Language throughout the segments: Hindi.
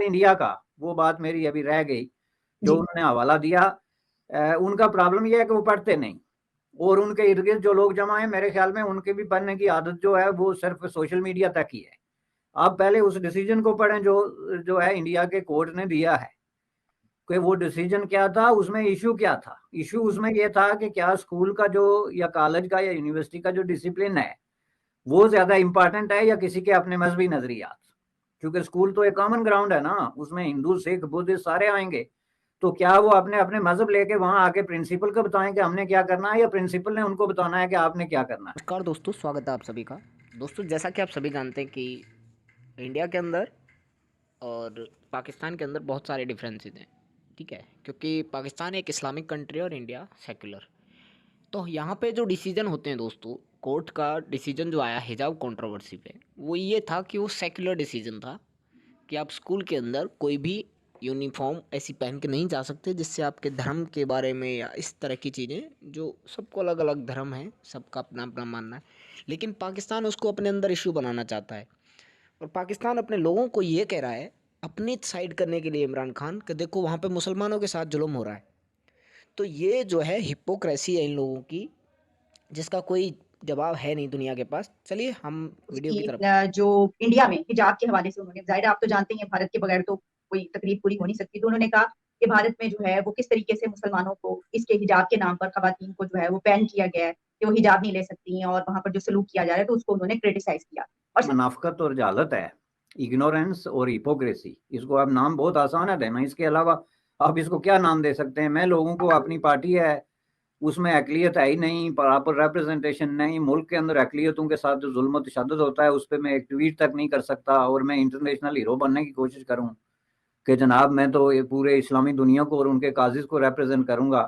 इंडिया का, वो बात मेरी अभी रह गई जो जी। उन्होंने हवाला दिया। उनका प्रॉब्लम यह है कि वो पढ़ते नहीं, और उनके इर्द गिर्द जो लोग जमा है, मेरे ख्याल में उनके भी पढ़ने की आदत जो है वो सिर्फ सोशल मीडिया तक ही है। आप पहले उस डिसीजन को पढ़ें जो जो है इंडिया के कोर्ट ने दिया है, कि वो डिसीजन क्या था, उसमें इशू क्या था। इशू उसमें ये था कि क्या स्कूल का जो या कॉलेज का या यूनिवर्सिटी का जो डिसिप्लिन है वो ज्यादा इंपॉर्टेंट है या किसी के अपने मजहबी नजरियात। क्योंकि स्कूल तो एक कॉमन ग्राउंड है ना, उसमें हिंदू सिख बुद्धिस्ट सारे आएंगे। तो क्या वो अपने अपने मजहब लेके वहां आके प्रिंसिपल को बताएं कि हमने क्या करना है, या प्रिंसिपल ने उनको बताना है कि आपने क्या करना है। नमस्कार दोस्तों, स्वागत है आप सभी का। दोस्तों, जैसा कि आप सभी जानते हैं कि इंडिया के अंदर और पाकिस्तान के अंदर बहुत सारे डिफरेंसेस हैं। ठीक है, क्योंकि पाकिस्तान एक इस्लामिक कंट्री है और इंडिया सेक्युलर। तो यहाँ पे जो डिसीजन होते हैं दोस्तों, कोर्ट का डिसीजन जो आया हिजाब कंट्रोवर्सी पे, वो ये था कि वो सेक्युलर डिसीजन था कि आप स्कूल के अंदर कोई भी यूनिफॉर्म ऐसी पहन के नहीं जा सकते जिससे आपके धर्म के बारे में या इस तरह की चीज़ें, जो सबको अलग अलग धर्म है, सबका अपना अपना मानना है। लेकिन पाकिस्तान उसको अपने अंदर इशू बनाना चाहता है और पाकिस्तान अपने लोगों को ये कह रहा है, अपनी साइड करने के लिए, इमरान खान, कि देखो वहाँ पे मुसलमानों के साथ जुल्म हो रहा है। तो ये जो है हिपोक्रेसी है इन लोगों की, जिसका कोई जवाब है नहीं दुनिया के पास। चलिए हम वीडियो की उसकी तरफ। जो इंडिया में हिजाब के हवाले से उन्होंने, जाहिर है आप तो जानते ही हैं, भारत के बगैर तो कोई तकरीब पूरी हो नहीं सकती। तो उन्होंने कहा कि भारत में जो है वो किस तरीके से मुसलमानों को इसके हिजाब के नाम पर, खवातीन को जो है वो बैन किया गया है कि वो हिजाब नहीं ले सकती हैं, और वहां पर जो सलूक किया जा रहा है, तो उसको उन्होंने क्रिटिसाइज किया। और मुनाफकत और जालत है, इग्नोरेंस और हिपोक्रेसी। इसको आप नाम बहुत आसान है देना, इसके अलावा आप इसको क्या नाम दे सकते हैं। मैं लोगों को, अपनी पार्टी है उसमें अकलियत है ही नहीं, प्रॉपर रिप्रेजेंटेशन नहीं, मुल्क के अंदर अकलियतों के साथ जो जुल्म तशद्दुद होता है उस पर मैं एक ट्वीट तक नहीं कर सकता, और मैं इंटरनेशनल हीरो बनने की कोशिश करूं कि जनाब मैं तो ये पूरे इस्लामी दुनिया को और उनके काजिज को रिप्रेजेंट करूंगा।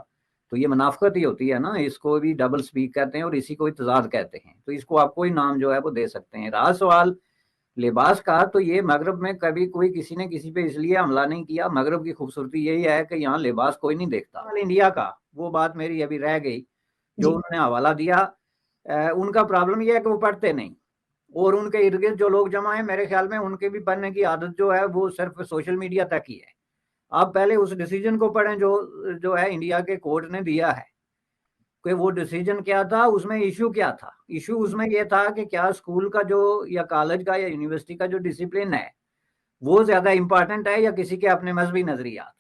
तो ये मुनाफकत ही होती है ना, इसको भी डबल स्पीक कहते हैं और इसी को इतजाज कहते हैं। तो इसको आप कोई नाम जो है वो दे सकते हैं। रहा सवाल लिबास का, तो ये मगरब में कभी कोई किसी ने किसी पे इसलिए हमला नहीं किया। मगरब की खूबसूरती यही है कि यहाँ लिबास कोई नहीं देखता। इंडिया का, वो बात मेरी अभी रह गई जो जी। उन्होंने हवाला दिया। उनका प्रॉब्लम यह है कि वो पढ़ते नहीं, और उनके इर्द गिर्द जो लोग जमा है, मेरे ख्याल में उनके भी पढ़ने की आदत जो है वो सिर्फ सोशल मीडिया तक ही है। आप पहले उस डिसीजन को पढ़ें जो जो है इंडिया के कोर्ट ने दिया है, कि वो डिसीजन क्या था, उसमें इशू क्या था। इशू उसमें यह था कि क्या स्कूल का जो या कॉलेज का या यूनिवर्सिटी का जो डिसिप्लिन है वो ज्यादा इंपॉर्टेंट है या किसी के अपने मजहबी नजरियात।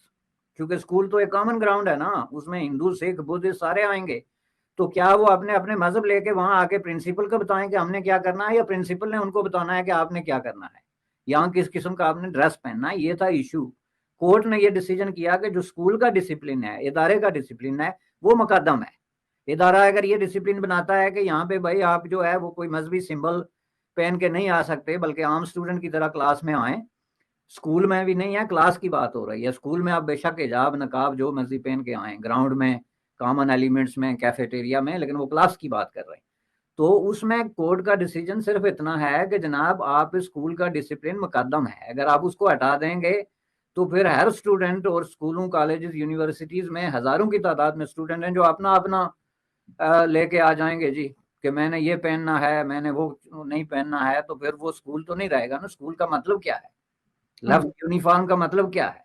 क्योंकि स्कूल तो एक कॉमन ग्राउंड है ना, उसमें हिंदू सिख बुद्धिस्ट सारे आएंगे। तो क्या वो अपने अपने मजहब लेके वहां आके प्रिंसिपल को बताएं कि हमने क्या करना है, या प्रिंसिपल ने उनको बताना है कि आपने क्या करना है, यहाँ किस किस्म का आपने ड्रेस पहनना है। ये था इशू। कोर्ट ने ये डिसीजन किया कि जो स्कूल का डिसिप्लिन है, इदारे का डिसिप्लिन है, वो मुकदम है। इदारा अगर ये डिसिप्लिन बनाता है कि यहाँ पे भाई आप जो है वो कोई मजहबी सिंबल पहन के नहीं आ सकते, बल्कि आम स्टूडेंट की तरह क्लास में आए। स्कूल में भी नहीं है, क्लास की बात हो रही है। स्कूल में आप बेशक हिजाब नकाब जो मर्जी पहन के आए, ग्राउंड में, कॉमन एलिमेंट्स में, कैफेटेरिया में, लेकिन वो क्लास की बात कर रहे हैं। तो उसमें कोर्ट का डिसीजन सिर्फ इतना है कि जनाब आप स्कूल का डिसिप्लिन मुकदम है, अगर आप उसको हटा देंगे तो फिर हर स्टूडेंट, और स्कूलों कॉलेजेस यूनिवर्सिटीज में हजारों की तादाद में स्टूडेंट हैं जो अपना अपना लेके आ जाएंगे जी, कि मैंने ये पहनना है, मैंने वो नहीं पहनना है। तो फिर वो स्कूल तो नहीं रहेगा ना। स्कूल का मतलब क्या है, लेफ्ट हम्म। यूनिफॉर्म का मतलब क्या है,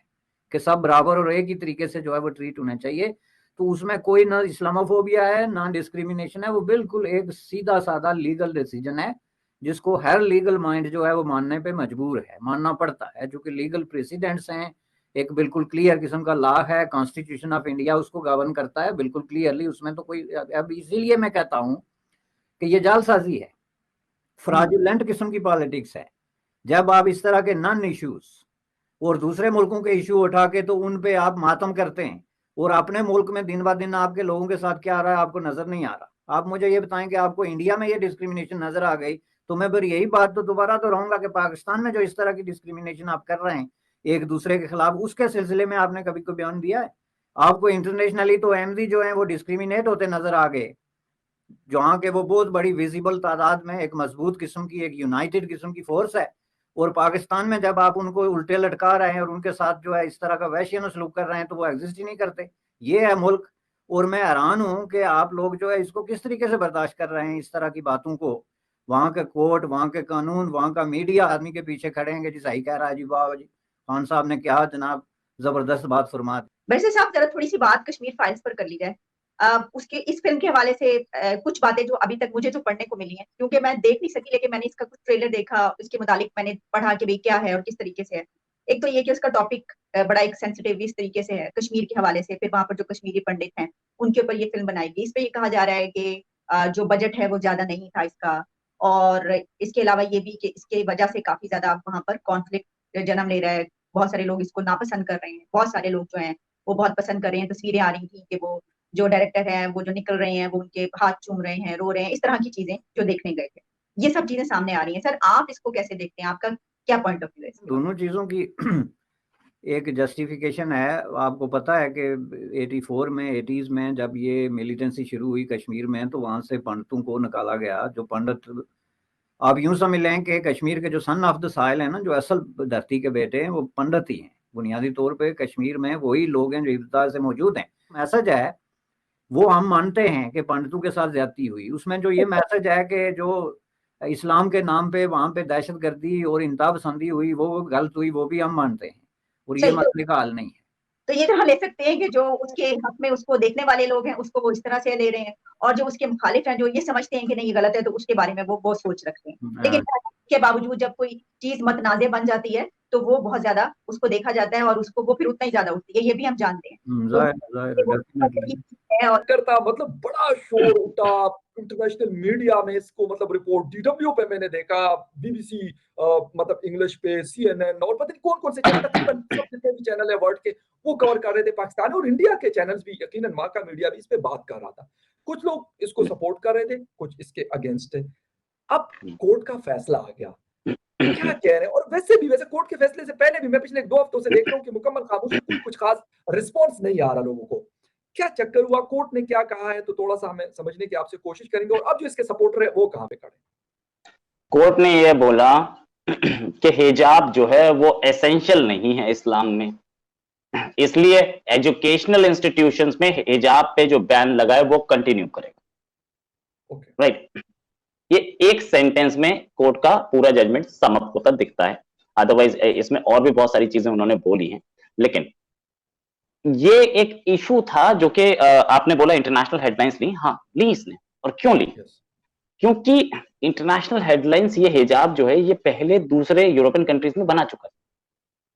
कि सब बराबर और एक ही तरीके से जो है वो ट्रीट होने चाहिए। तो उसमें कोई ना इस्लामोफोबिया है ना डिस्क्रिमिनेशन है, वो बिल्कुल एक सीधा साधा लीगल डिसीजन है, जिसको हर लीगल माइंड जो है वो मानने पे मजबूर है, मानना पड़ता है, जो कि लीगल प्रेसिडेंट्स हैं। एक बिल्कुल क्लियर किस्म का लॉ है, कॉन्स्टिट्यूशन ऑफ इंडिया उसको गवर्न करता है बिल्कुल क्लियरली। उसमें तो कोई, अब इसीलिए मैं कहता हूं कि ये जालसाजी है, हम्म। फ्रॉडुलेंट किस्म की पॉलिटिक्स है। जब आप इस तरह के नॉन इश्यूज और दूसरे मुल्कों के इशू उठा के तो उन पे आप मातम करते हैं, और अपने मुल्क में दिन ब दिन आपके लोगों के साथ क्या आ रहा है आपको नजर नहीं आ रहा। आप मुझे ये बताएं कि आपको इंडिया में ये डिस्क्रिमिनेशन नजर आ गई, तो मैं फिर यही बात तो दोबारा तो रहूंगा कि पाकिस्तान में जो इस तरह की डिस्क्रिमिनेशन आप कर रहे हैं एक दूसरे के खिलाफ, उसके सिलसिले में आपने कभी कोई बयान दिया है? आपको इंटरनेशनली तो एमजी जो है वो डिस्क्रिमिनेट होते नजर आ गए, जहाँ के वो बहुत बड़ी विजिबल तादाद में एक मजबूत किस्म की, एक यूनाइटेड किस्म की फोर्स है। और पाकिस्तान में जब आप उनको उल्टे लटका रहे हैं और उनके साथ जो है इस तरह का वैश्याना सलूक कर रहे हैं, तो वो एग्जिस्ट ही नहीं करते। ये है मुल्क। और मैं हैरान हूं कि आप लोग जो है इसको किस तरीके से बर्दाश्त कर रहे हैं, इस तरह की बातों को। वहां के कोर्ट, वहां के कानून, वहां का मीडिया आदमी के पीछे खड़े हैं कि जी सही कह रहा है जी, वाह जी, खान साहब ने क्या जनाब जबरदस्त बात फरमा दी। वैसे साहब जरा थोड़ी सी बात कश्मीर फाइल्स पर कर ली जाए। उसके इस फिल्म के हवाले से कुछ बातें जो अभी तक मुझे जो पढ़ने को मिली हैं, क्योंकि मैं देख नहीं सकी, लेकिन मैंने इसका कुछ ट्रेलर देखा, इसके मुतालिक मैंने पढ़ा कि भाई क्या है और किस तरीके से है। एक तो ये कि उसका टॉपिक बड़ा एक सेंसिटिव इस तरीके से है कश्मीर के हवाले से, फिर वहां पर जो कश्मीरी पंडित हैं उनके ऊपर ये फिल्म बनाई गई। इस पे ये कहा जा रहा है कि जो बजट है वो ज्यादा नहीं था इसका, और इसके अलावा ये भी कि इसके वजह से काफी ज्यादा वहां पर कॉन्फ्लिक्ट जन्म ले रहा है। बहुत सारे लोग इसको नापसंद कर रहे हैं, बहुत सारे लोग जो हैं वो बहुत पसंद कर रहे हैं। तस्वीरें आ रही थी कि वो जो डायरेक्टर है वो जो निकल रहे हैं, वो उनके हाथ चूम रहे हैं, रो रहे हैं, इस तरह की चीजें जो देखने गए थे, ये सब चीजें सामने आ रही हैं। सर आप इसको कैसे देखते हैं, आपका क्या पॉइंट ऑफ व्यू है इसके बारे में? दोनों चीज़ों की एक जस्टिफिकेशन है। आपको पता है कि 84 में 80s में जब ये मिलिटेंसी शुरू हुई कश्मीर में, तो वहाँ से पंडितों को निकाला गया। जो पंडित आप यूं समझ लें कि कश्मीर के जो सन ऑफ द साइल है ना, जो असल धरती के बेटे हैं, वो पंडित ही हैं। बुनियादी तौर पे कश्मीर में वही लोग हैं जो इब्तदा से मौजूद हैं। मैसेज है वो हम मानते हैं कि पंडितों के साथ ज्यादती हुई। उसमें जो ये मैसेज है कि जो इस्लाम के नाम पे वहाँ पे दहशतगर्दी और इंतहा पसंदी हुई, वो गलत हुई, वो भी हम मानते हैं, और ये सही। मसले का हल नहीं है। तो ये कहा ले सकते हैं कि जो उसके हक में उसको देखने वाले लोग हैं उसको वो इस तरह से ले रहे हैं, और जो उसके मुखालिफ हैं जो ये समझते हैं कि नहीं ये गलत है, तो उसके बारे में वो सोच रखते हैं। लेकिन के बावजूद जब कोई चीज मतनाज़े बन जाती है तो वो बहुत ज्यादा उसको देखा जाता है और उसको वो फिर उतना ही ज्यादा उठती है, ये भी हम जानते हैं। तो जाहिर डेफिनेटली है और करता मतलब बड़ा शोर उठा इंटरनेशनल मीडिया में इसको, मतलब रिपोर्ट डीडब्ल्यू पे मैंने देखा, बीबीसी मतलब इंग्लिश पे, सीएनएन और पता नहीं कौन कौन से चैनल, तकरीबन सब जितने भी चैनल है वर्ल्ड के वो कवर कर रहे थे। पाकिस्तान और इंडिया के चैनल्स भी, यकीनन माँ का मीडिया भी इस पे बात कर रहा था। कुछ लोग इसको सपोर्ट कर रहे थे, कुछ इसके अगेंस्ट है। अब कोर्ट का फैसला आ गया, क्या कह रहे हैं। और वैसे कोर्ट के फैसले से पहले भी मैं पिछले 2 हफ्तों से देख रहा हूँ कि मुकम्मल खामोशी, कुछ खास रिस्पॉन्स नहीं आ रहा लोगों को। क्या चक्कर हुआ, कोर्ट ने क्या कहा है, तो थोड़ा सा हमें समझने की आपसे कोशिश करेंगे। और अब जो इसके सपोर्टर है वो कहां पे खड़े? कोर्ट ने यह बोला कि हिजाब जो है वो एसेंशियल नहीं है इस्लाम में, इसलिए एजुकेशनल इंस्टीट्यूशंस में हिजाब पे जो बैन लगा है वो कंटिन्यू करेगा। राइट। ये एक सेंटेंस में कोर्ट का पूरा जजमेंट समाप्त होता दिखता है। अदरवाइज इसमें और भी बहुत सारी चीजें उन्होंने बोली हैं, लेकिन ये एक इशू था जो कि आपने बोला इंटरनेशनल हेडलाइंस ली। हाँ, ली इसने। और क्यों ली? क्योंकि इंटरनेशनल हेडलाइंस ये हिजाब जो है ये पहले दूसरे यूरोपियन कंट्रीज में बना चुका है,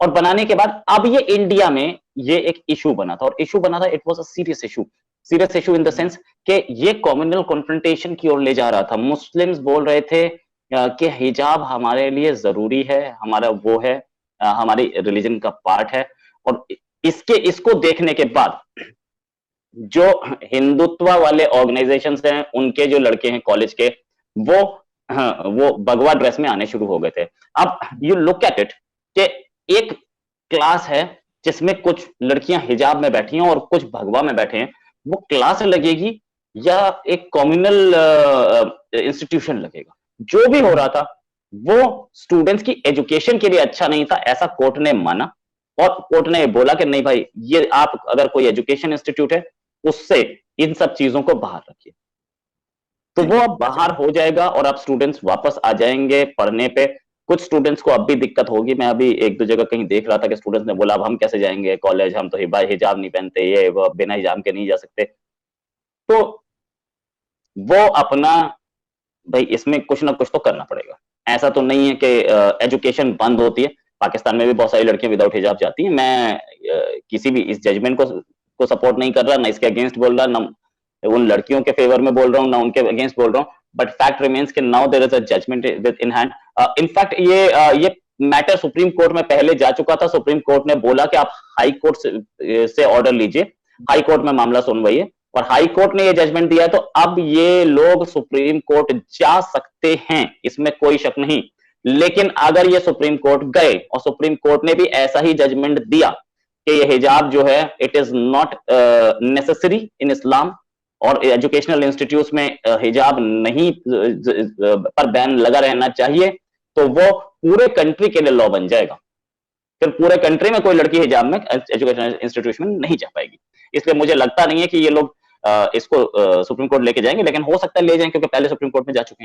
और बनाने के बाद अब ये इंडिया में ये एक इशू बना था। और इशू बना था, it was a serious issue in the sense कि ये कम्युनल कॉन्फ्रंटेशन की ओर ले जा रहा था। मुस्लिम्स बोल रहे थे कि हिजाब हमारे लिए जरूरी है, हमारा वो है, हमारी रिलीजन का पार्ट है। और इसको देखने के बाद जो हिंदुत्व वाले ऑर्गेनाइजेशंस हैं, उनके जो लड़के हैं कॉलेज के, वो भगवा ड्रेस में आने शुरू हो गए थे। अब यू लुक एट इट कि एक क्लास है जिसमें कुछ लड़कियां हिजाब में बैठी हैं और कुछ भगवा में बैठे हैं, वो क्लास लगेगी या एक कम्युनल इंस्टीट्यूशन लगेगा? जो भी हो रहा था वो स्टूडेंट्स की एजुकेशन के लिए अच्छा नहीं था, ऐसा कोर्ट ने माना। और कोर्ट ने बोला कि नहीं भाई, ये आप अगर कोई एजुकेशन इंस्टीट्यूट है उससे इन सब चीजों को बाहर रखिए। तो वो अब बाहर हो जाएगा और अब स्टूडेंट्स वापस आ जाएंगे पढ़ने पे। कुछ स्टूडेंट्स को अब भी दिक्कत होगी। मैं अभी 1-2 जगह कहीं देख रहा था कि स्टूडेंट्स ने बोला अब हम कैसे जाएंगे कॉलेज, हम तो हिजाब नहीं पहनते, ये वो, बिना हिजाब के नहीं जा सकते। तो वो अपना, भाई इसमें कुछ ना कुछ तो करना पड़ेगा। ऐसा तो नहीं है कि एजुकेशन बंद होती है। पाकिस्तान में भी बहुत सारी लड़कियां विदाउट हिजाब जाती हैं। मैं किसी भी इस जजमेंट को सपोर्ट नहीं कर रहा, ना इसके अगेंस्ट बोल रहा, ना उन लड़कियों के फेवर में बोल रहा हूँ, ना उनके अगेंस्ट बोल रहा हूँ। बट फैक्ट रिमेन्स कि now there is a judgment in hand. In fact ये मैटर सुप्रीम कोर्ट में पहले जा चुका था। सुप्रीम कोर्ट ने बोला कि आप हाई कोर्ट से ऑर्डर लीजिए, हाई कोर्ट में मामला सुनवाइए, और हाई कोर्ट ने ये जजमेंट दिया है। तो अब ये लोग सुप्रीम कोर्ट जा सकते हैं, इसमें कोई शक नहीं। लेकिन अगर ये सुप्रीम कोर्ट गए और सुप्रीम कोर्ट ने भी ऐसा ही जजमेंट दिया कि ये हिजाब जो है it is not necessary in Islam, और एजुकेशनल इंस्टीट्यूट्स में हिजाब नहीं पर बैन लगा रहना चाहिए, तो वो पूरे कंट्री के लिए लॉ बन जाएगा। फिर पूरे कंट्री में कोई लड़की हिजाब में एजुकेशनल इंस्टीट्यूशन में नहीं जा पाएगी। इसलिए मुझे लगता नहीं है कि ये लोग इसको सुप्रीम कोर्ट लेके जाएंगे, लेकिन हो सकता है ले जाएं, क्योंकि पहले सुप्रीम कोर्ट में जा चुके हैं।